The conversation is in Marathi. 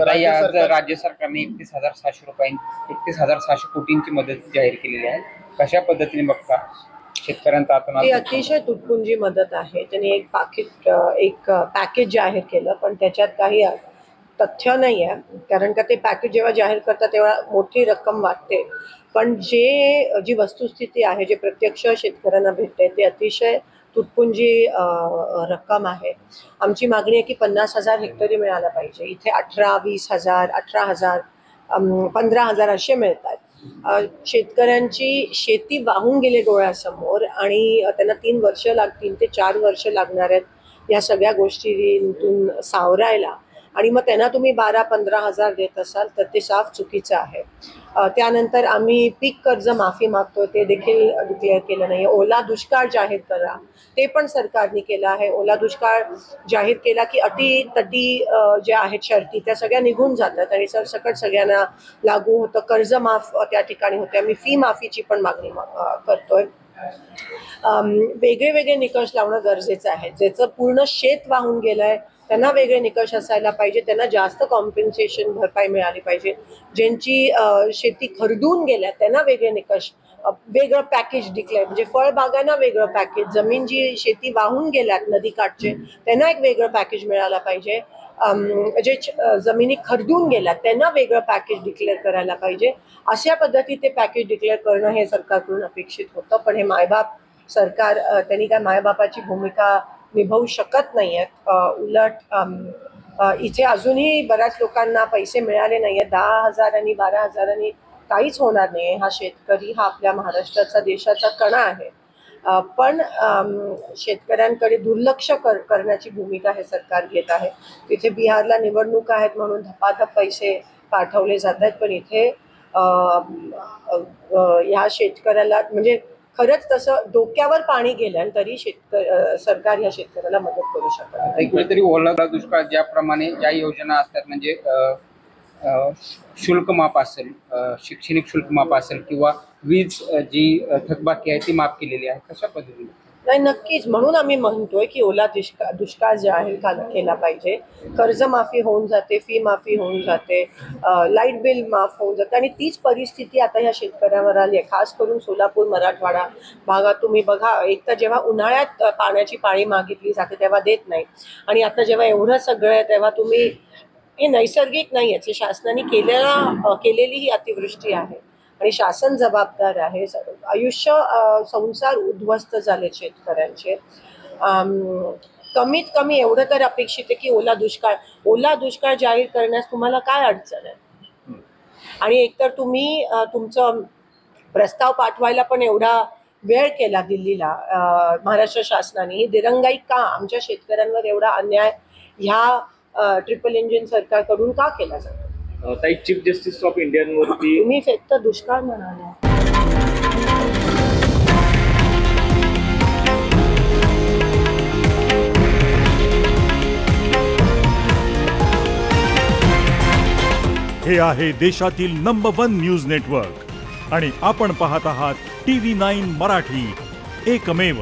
राज्य सरकारने 31,700 कोटींची मदत जाहीर केलेली आहे. कशा पद्धतीने बघता शेतकऱ्यांचा ती अतिशय तुटपुंजी मदत आहे. त्यांनी एक पॅकेज जाहीर केलं, पण त्याच्यात काही तथ्य नाही आहे. कारण का ते पॅकेज जेव्हा जाहीर करतात तेव्हा मोठी रक्कम वाटते, पण जी वस्तुस्थिती आहे, जे प्रत्यक्ष शेतकऱ्यांना भेटते ते अतिशय तुटपुंजी रक्कम आहे. आमची मागणी आहे की 50,000 हेक्टरी मिळायला पाहिजे. इथे 18, 20,000, 18,000, 15,000 असे मिळतात. शेतकऱ्यांची शेती वाहून गेले डोळ्यासमोर आणि त्यांना 3 ते 4 वर्ष लागणार आहेत या सगळ्या गोष्टींतून सावरायला, आणि मग त्यांना तुम्ही 12-15,000 देत असाल तर ते साफ चुकीचं आहे. त्यानंतर आम्ही पीक कर्ज माफी मागतो, ते देखील डिक्लेअर केलं नाही. ओला दुष्काळ जाहीर करा, ते पण सरकारने केलं आहे. ओला दुष्काळ जाहीर केला की अटी तटी ज्या आहेत शर्ती त्या सगळ्या निघून जातात आणि सरसकट सगळ्यांना लागू होतं. कर्ज माफ त्या ठिकाणी होते. आम्ही फी माफीची पण मागणी करतोय. वेगळे निकष लावणं गरजेचं आहे. ज्याचं पूर्ण शेत वाहून गेलंय त्यांना वेगळे निकष असायला पाहिजे. त्यांना जास्त कॉम्पेन्सेशन भरपाई मिळाली पाहिजे. ज्यांची शेती खरडून गेल्या त्यांना वेगळे निकष, वेगळं पॅकेज डिक्लेअर, म्हणजे फळबागांना वेगळं पॅकेज, जमीन जी शेती वाहून गेल्यात नदीकाठचे त्यांना एक वेगळं पॅकेज मिळायला पाहिजे. जे जमिनी खरडून गेल्यात त्यांना वेगळं पॅकेज डिक्लेअर करायला पाहिजे. अशा पद्धतीत ते पॅकेज डिक्लेअर करणं हे सरकारकडून अपेक्षित होतं, पण हे मायबाप सरकार त्यांनी काय मायबापाची भूमिका निभावू शकत नाही आहेत. उलट इथे अजूनही बऱ्याच लोकांना पैसे मिळाले नाही आहेत. 10,000 आणि 12,000 काहीच होणार नाही. हा शेतकरी हा आपल्या महाराष्ट्राचा, देशाचा कणा आहे, पण शेतकऱ्यांकडे दुर्लक्ष करण्याची भूमिका हे सरकार घेत आहे. तिथे बिहारला निवडणूक आहेत म्हणून धपाधप पैसे पाठवले जात आहेत, पण इथे ह्या शेतकऱ्याला म्हणजे खरंच तसं डोक्यावर पाणी गेलं तरी सरकार ह्या शेतकऱ्याला मदत करू शकत नाही. कुठेतरी ओला दुष्काळ ज्याप्रमाणे ज्या योजना असतात, म्हणजे शुल्क माफ असेल, शैक्षणिक शुल्क माफ असेल किंवा वीज जी थकबाकी आहे ती माफ केलेली आहे, कशा पद्धतीने? नाही, नक्कीच. म्हणून आम्ही म्हणतोय की ओला दुष्काळ जाहीर केला पाहिजे. कर्जमाफी होऊन जाते, फी माफी होऊन जाते, लाईट बिल माफ होऊन जाते, आणि तीच परिस्थिती आता ह्या शेतकऱ्यावर आली आहे. खास करून सोलापूर मराठवाडा भागात तुम्ही बघा, एक तर जेव्हा उन्हाळ्यात पाण्याची पाळी मागितली जाते तेव्हा देत नाही, आणि आता जेव्हा एवढं सगळं आहे तेव्हा तुम्ही, हे नैसर्गिक नाही आहे, शासनाने केलेली ही अतिवृष्टी आहे आणि शासन जबाबदार आहे. आयुष्य संसार उद्ध्वस्त झाले शेतकऱ्यांचे. कमीत कमी एवढं तर अपेक्षित आहे की ओला दुष्काळ जाहीर करण्यास तुम्हाला काय अडचण आहे? आणि एकतर तुम्ही तुमचं प्रस्ताव पाठवायला पण एवढा वेळ केला दिल्लीला महाराष्ट्र शासनाने. ही दिरंगाई का? आमच्या शेतकऱ्यांवर एवढा अन्याय ह्या ट्रिपल इंजिन सरकारकडून का केला जातो? चीफ जस्टिस ऑफ इंडियावरती तुम्ही फक्त दुष्काळ म्हणाला. हे आहे देशातील नंबर 1 न्यूज नेटवर्क आणि आपण पाहत आहात TV9 मराठी, एकमेव.